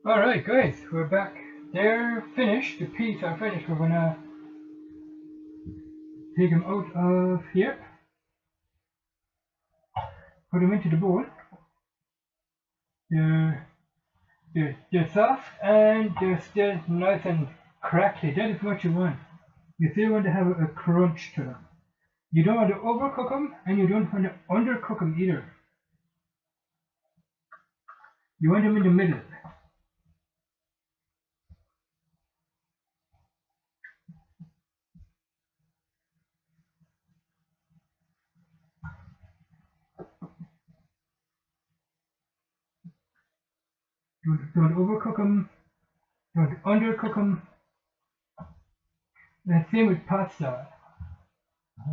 Alright guys, we're back. They're finished, the peas are finished. We're gonna take them out of here, put them into the bowl. They're, they're soft and they're still nice and crackly. That is what you want. You still want to have a crunch to them. You don't want to overcook them and you don't want to undercook them either. You want them in the middle. Don't overcook them, don't undercook them. The same with pasta.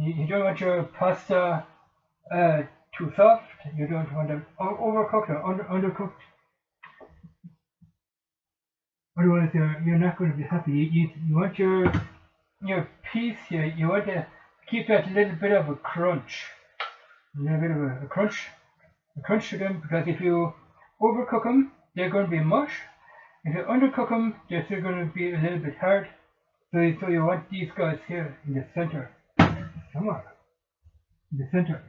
You don't want your pasta too soft. You don't want them overcooked or undercooked. Otherwise, you're not going to be happy. You want your piece here. You want to keep that little bit of a crunch, a little bit of a crunch to them. Because if you overcook them, they're going to be mush. If you undercook them, they're still going to be a little bit hard. So you want these guys here in the center. Come on, in the center.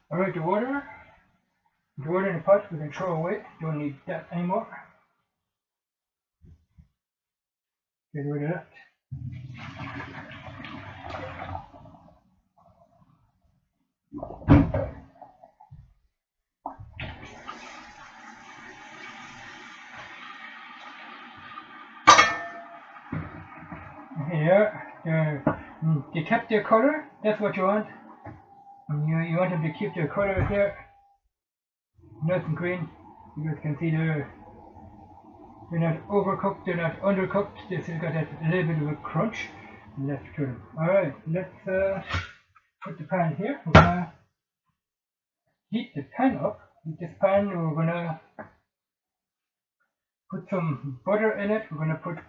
All right, the water in the pot we can throw away. Don't need that anymore. Get rid of that. Here, they kept their color. That's what you want. You want them to keep their color here, nice and green. You guys can see they're not overcooked, they're not undercooked. They still got that little bit of a crunch left to them. All right, let's put the pan here. We're gonna heat the pan up. With this pan, we're gonna put some butter in it. We're gonna put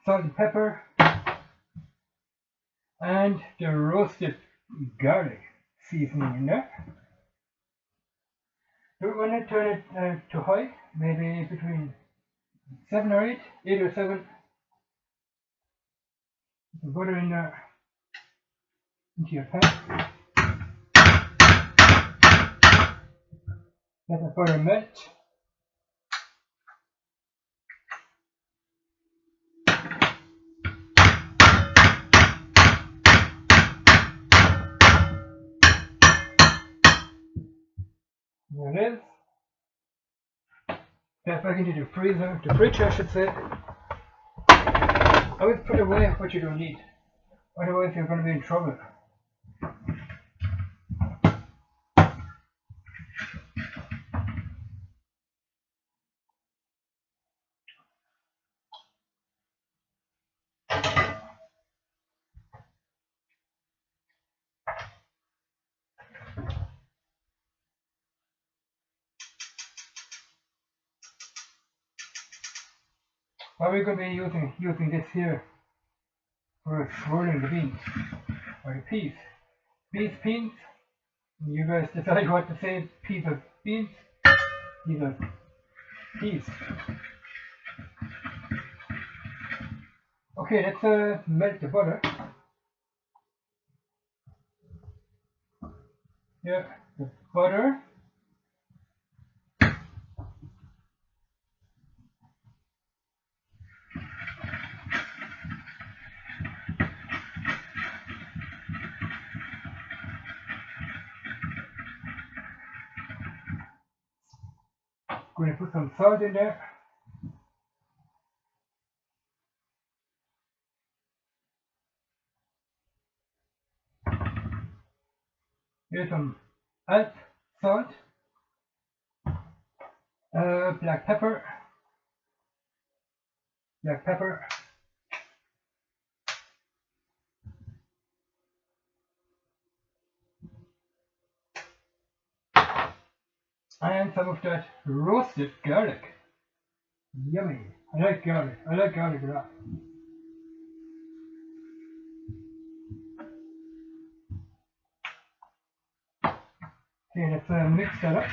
salt and pepper and the roasted garlic seasoning in there. We're going to turn it to high, maybe between 7 or 8, 8 or 7. Put the butter in there into your pan. Let the butter melt. There it is. That back into the freezer, the fridge I should say. Always put away what you don't need. Otherwise you're going to be in trouble. Are we going to be using this here for swirling the beans or the peas? Peas. You guys decide what to say. Peas or beans. These are peas. Okay, let's melt the butter. Yeah, the butter. Going to put some salt in there. Here's some salt, black pepper, and some of that roasted garlic. Yummy. I like garlic. I like garlic a lot. Okay, let's mix that up.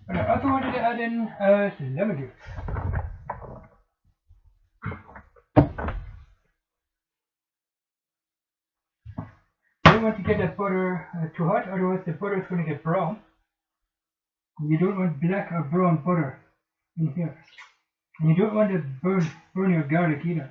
And I also wanted to add in lemon juice. You don't want to get that butter too hot, otherwise the butter is going to get brown. You don't want black or brown butter in here. And you don't want to burn your garlic either.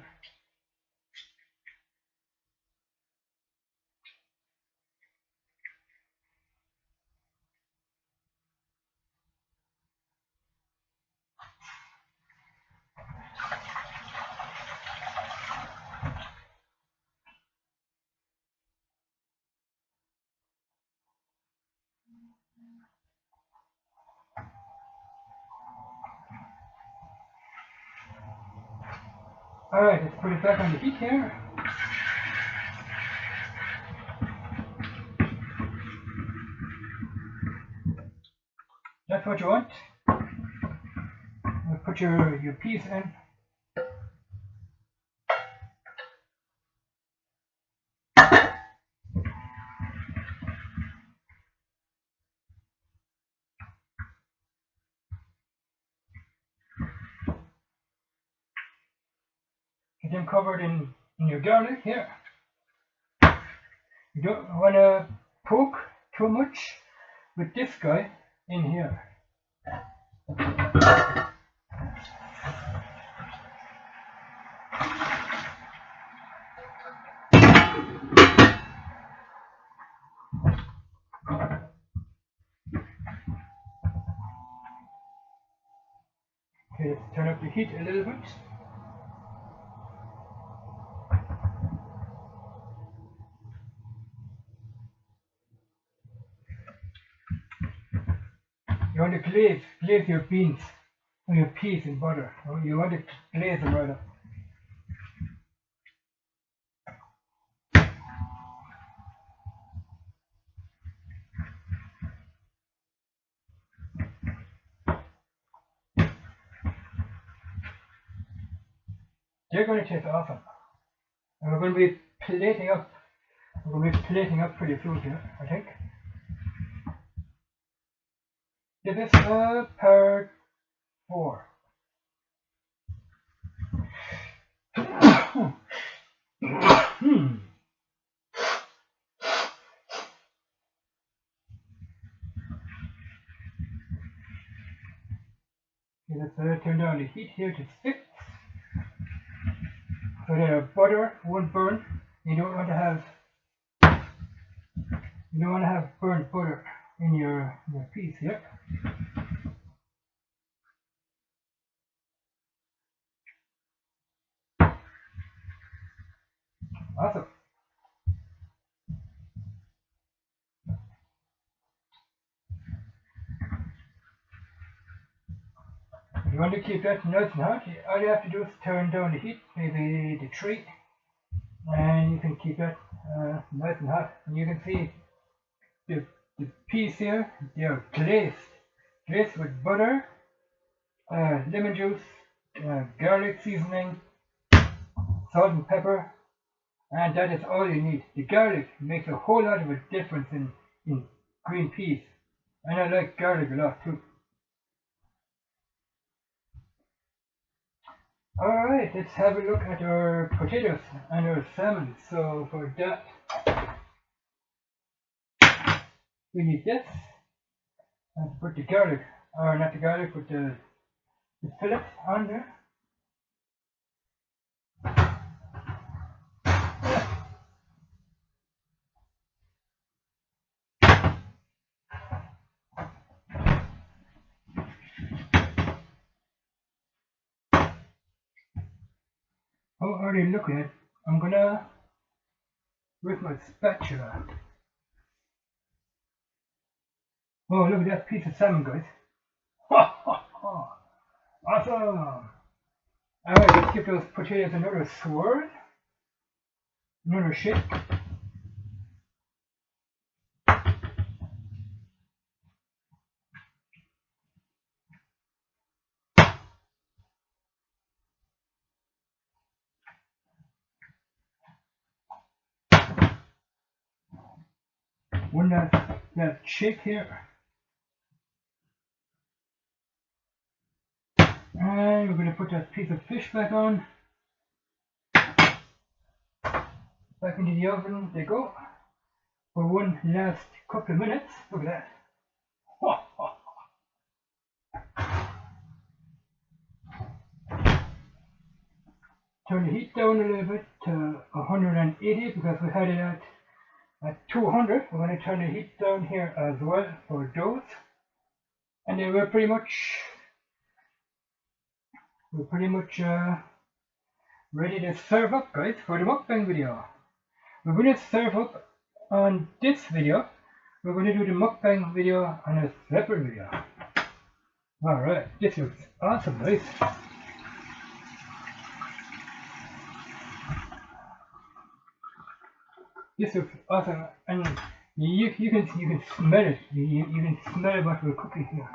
Alright, let's put it back on the heat here. That's what you want. Put your peas in. Get them covered in your garlic here. You don't want to poke too much with this guy in here. Okay, let's turn up the heat a little bit. You want to glaze your beans or your peas in butter. Or you want to glaze them right up. They're going to taste awesome. And we're going to be plating up. We're going to be plating up pretty soon here, I think. This is part 4. Okay, let's turn down the heat here to 6. So the butter won't burn. You don't want to have burnt butter in your piece here. Awesome. If you want to keep that nice and hot, all you have to do is turn down the heat, maybe to 3, and you can keep that nice and hot. And you can see the peas here, they are glazed with butter, lemon juice, garlic seasoning, salt and pepper, and that is all you need. The garlic makes a whole lot of a difference in green peas, and I like garlic a lot too. Alright, let's have a look at our potatoes and our salmon. So for that, we need this, and put the garlic, or not the garlic, but the fillet on there. Oh, already look at it. I'm gonna, with my spatula. Oh, look at that piece of salmon, guys. Ha ha ha! Awesome! Alright, let's give those potatoes another swirl. Another shake. one last shake here. And we're going to put that piece of fish back on. Back into the oven they go for one last couple of minutes. Look at that. Turn the heat down a little bit to 180 because we had it at 200. We're going to turn the heat down here as well for those. And then we're pretty much ready to serve up, guys, for the mukbang video. We're going to serve up on this video. We're going to do the mukbang video on a separate video. Alright, this looks awesome, guys. This looks awesome, and you can smell it. You can smell what we're cooking here.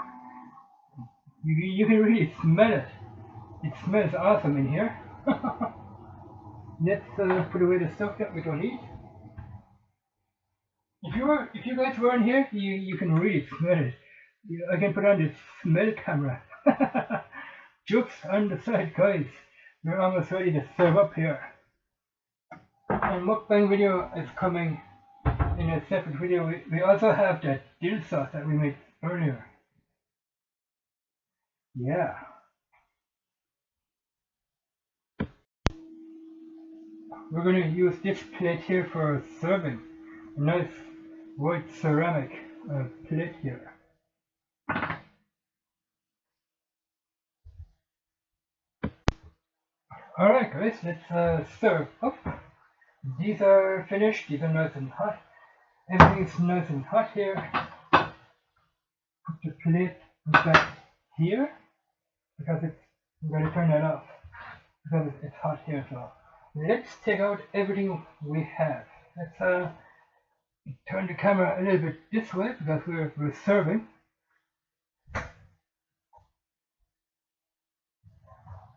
You can really smell it. It smells awesome in here. Let's put away the stuff that we don't need. If you guys were in here, you can really smell it. I can put on this smell camera. Jokes on the side, guys. We're almost ready to serve up here. And mukbang video is coming in a separate video. We also have that dill sauce that we made earlier. Yeah. We're going to use this plate here for serving. A nice white ceramic plate here. Alright guys, let's serve up. These are finished, these are nice and hot. Everything's nice and hot here. Put the plate back here because I'm going to turn that off because it's hot here. So let's take out everything we have. Let's turn the camera a little bit this way because we're serving.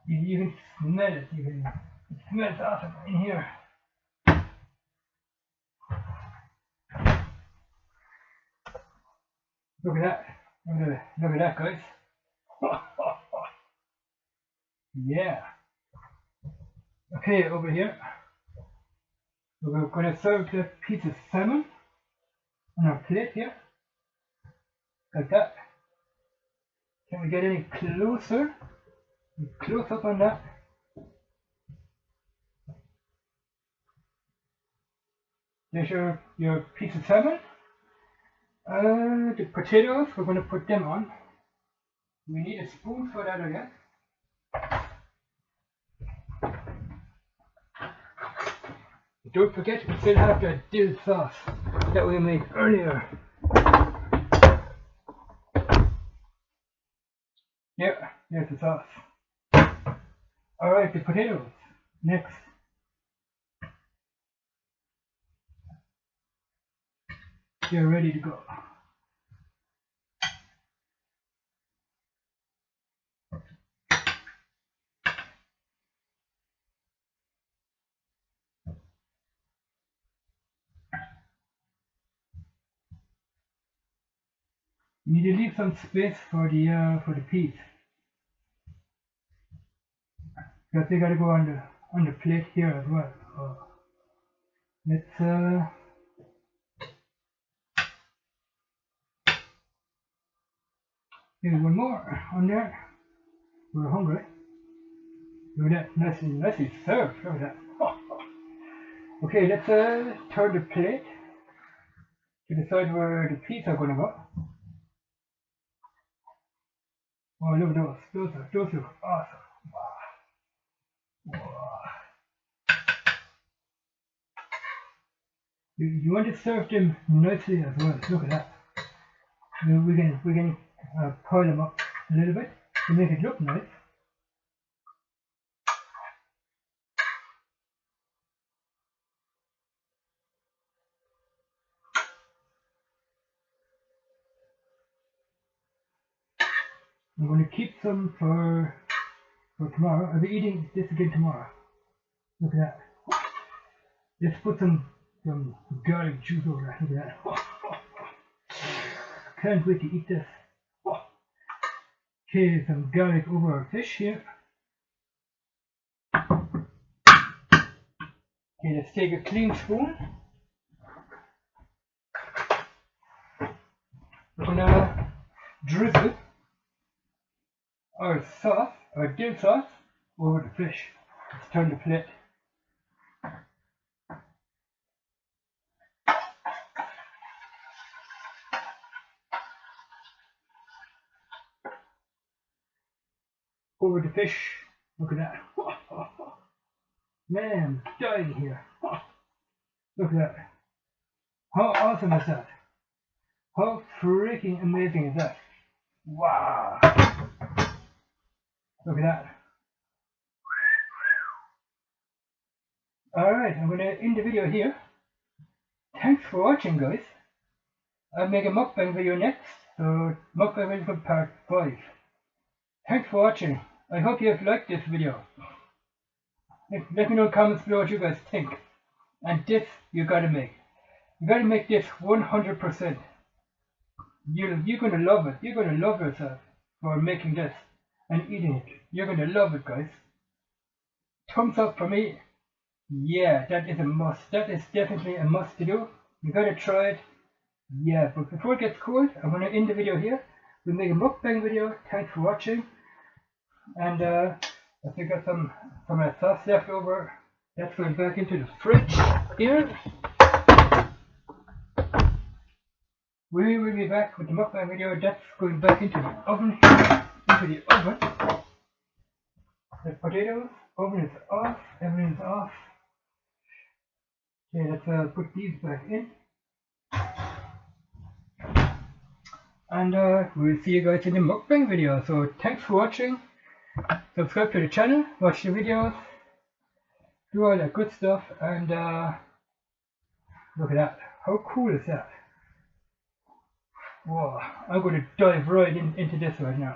You can smell it. It smells awesome in here. Look at that. Look at that, guys. Yeah. Okay, over here. We're going to serve the piece of salmon on our plate here. Like that. Can we get any closer? Close up on that. There's your piece of salmon. The potatoes, we're going to put them on. We need a spoon for that again. Don't forget, we still have the dill sauce that we made earlier. Yeah, there's the sauce. Alright, the potatoes. Next. They're ready to go. You need to leave some space for the peas. Because they gotta go on the plate here as well. So let's maybe one more on there. We're hungry. Look at that, nicely served. Look at that. Okay, let's turn the plate to the side where the peas are gonna go. Oh, look at those. Those look awesome. Wow. You want to serve them nicely as well. Look at that. We can pile them up a little bit to make it look nice. I'm going to keep some for tomorrow. I'll be eating this again tomorrow. Look at that. Let's put some garlic juice over that. Look at that. can't wait to eat this. Oh. Okay, some garlic over our fish here. Okay, let's take a clean spoon. We're gonna drizzle our sauce, our dill sauce, over the fish. Let's turn the plate. Over the fish. Look at that. Man, I'm dying here. Look at that. How awesome is that? How freaking amazing is that? Wow. Look at that. Alright, I'm going to end the video here. Thanks for watching, guys. I'll make a mukbang video next. So, mukbang video for part 5. Thanks for watching. I hope you have liked this video. Let me know in the comments below what you guys think. And this you gotta make. You gotta make this 100%. You're gonna love it. You're gonna love yourself for making this and eating it. You're gonna love it, guys. Thumbs up for me. Yeah, that is a must. That is definitely a must to do. You gotta try it. Yeah, but before it gets cold, I'm gonna end the video here. We'll make a mukbang video. Thanks for watching. And if we got some of that sauce left over, that's going back into the fridge here. We will be back with the mukbang video. That's going back into the oven. The potatoes, oven is off, everything is off. Okay, let's put these back in. And we'll see you guys in the mukbang video. So thanks for watching. Subscribe to the channel, watch the videos, do all that good stuff, and look at that. How cool is that? Whoa, I'm going to dive right into this right now.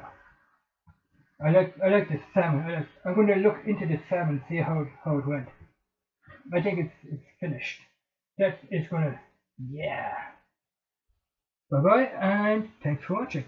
I like the salmon. I'm going to look into the salmon and see how it went. I think it's finished. That is going to, yeah. Bye bye, and thanks for watching.